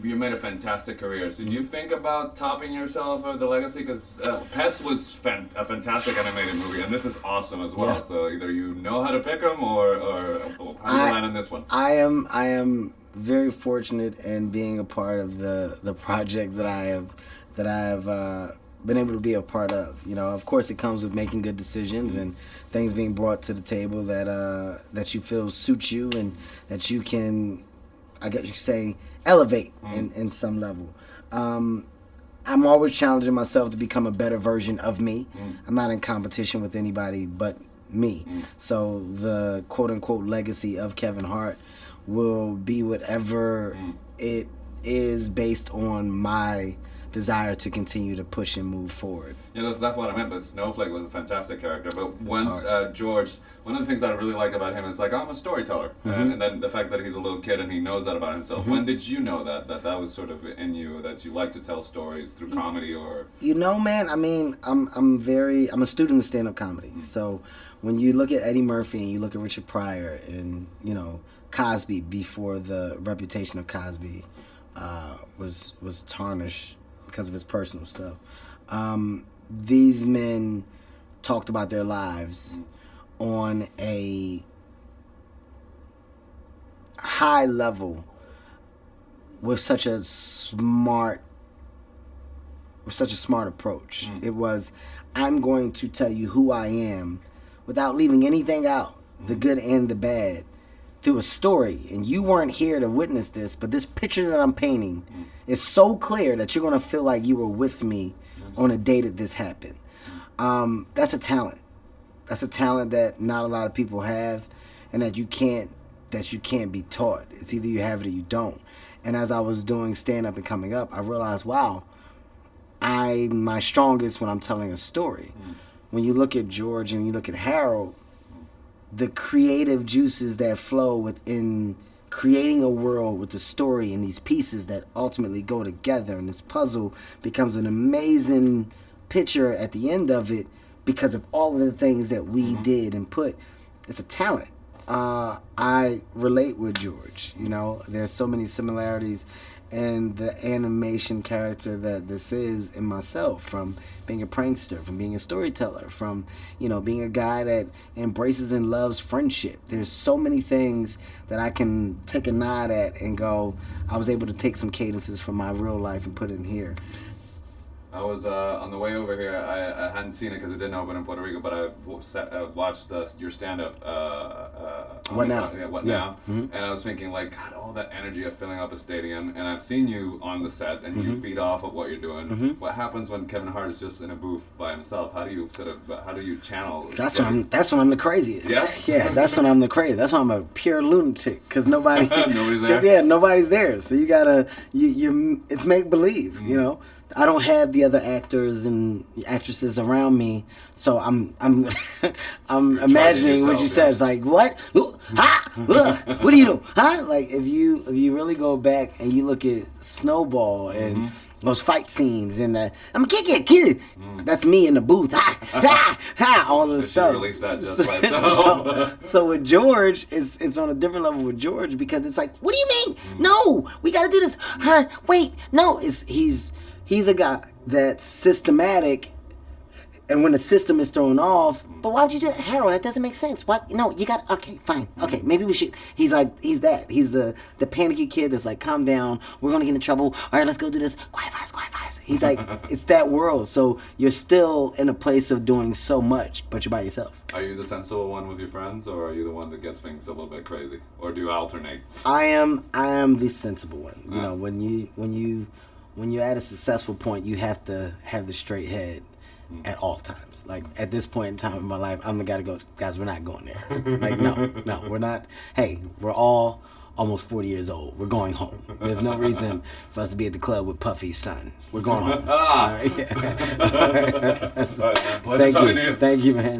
You made a fantastic career. So do you think about topping yourself or the legacy? Because Pets was a fantastic animated movie, and this is awesome as well. Yeah. So either you know how to pick them, or how do you land on this one? I am very fortunate in being a part of the project that I have been able to be a part of. You know, of course, it comes with making good decisions and things being brought to the table that you feel suit you and that you can, I guess you could say, elevate in some level. I'm always challenging myself to become a better version of me. I'm not in competition with anybody but me. So the quote-unquote legacy of Kevin Hart will be whatever it is based on my desire to continue to push and move forward. Yeah, that's what I meant. But Snowflake was a fantastic character. But once George, one of the things that I really liked about him is like, I'm a storyteller, and then the fact that he's a little kid and he knows that about himself. When did you know that was sort of in you, that you like to tell stories through comedy or? You know, man. I mean, I'm a student of stand-up comedy. So when you look at Eddie Murphy and you look at Richard Pryor and Cosby before the reputation of Cosby was tarnished because of his personal stuff. These men talked about their lives on a high level with such a smart approach. It was, I'm going to tell you who I am without leaving anything out, the good and the bad, through a story. And you weren't here to witness this, but this picture that I'm painting is so clear that you're going to feel like you were with me on a day that this happened. That's a talent. That's a talent that not a lot of people have, and that you can't be taught. It's either you have it or you don't. And as I was doing stand-up and coming up, I realized, wow, I'm my strongest when I'm telling a story. When you look at George and you look at Harold, the creative juices that flow within creating a world with the story and these pieces that ultimately go together, and this puzzle becomes an amazing picture at the end of it because of all of the things that we did and put. It's a talent. I relate with George. There's so many similarities and the animation character that this is in myself, from being a prankster, from being a storyteller, from being a guy that embraces and loves friendship. There's so many things that I can take a nod at and go, I was able to take some cadences from my real life and put it in here. I was on the way over here. I hadn't seen it because it didn't open in Puerto Rico, but I watched your stand-up. What Now? Yeah, What Now? And I was thinking, like, God, all that energy of filling up a stadium, and I've seen you on the set, and you feed off of what you're doing. What happens when Kevin Hart is just in a booth by himself? How do you channel? That's when I'm the craziest. Yeah? Yeah, that's when I'm the craziest. That's when I'm a pure lunatic, because nobody's there. Yeah, nobody's there. So you gotta, it's make believe. I don't have the other actors and actresses around me, so I'm imagining what you said. It's like, what? What do you do? Huh? Like, if you really go back and you look at Snowball and those fight scenes and I'm gonna kick it, kid. That's me in the booth. All of this stuff. Release that just like that. So with George, it's on a different level with George, because it's like, what do you mean? No, we gotta do this. Huh? Wait, no. He's a guy that's systematic, and when the system is thrown off, but why would you do that, Harold? That doesn't make sense. What? No, you got. Okay, fine. Okay, maybe we should. He's that. He's the panicky kid that's like, calm down. We're gonna get in trouble. All right, let's go do this. Quiet vibes. He's like, it's that world. So you're still in a place of doing so much, but you're by yourself. Are you the sensible one with your friends, or are you the one that gets things a little bit crazy, or do you alternate? I am the sensible one. When you're at a successful point, you have to have the straight head at all times. Like, at this point in time in my life, I'm the guy to go, guys, we're not going there. Like, no, we're not. Hey, we're all almost 40 years old. We're going home. There's no reason for us to be at the club with Puffy's son. We're going home. All right? All right, man. Pleasure talking to you. Thank you, man.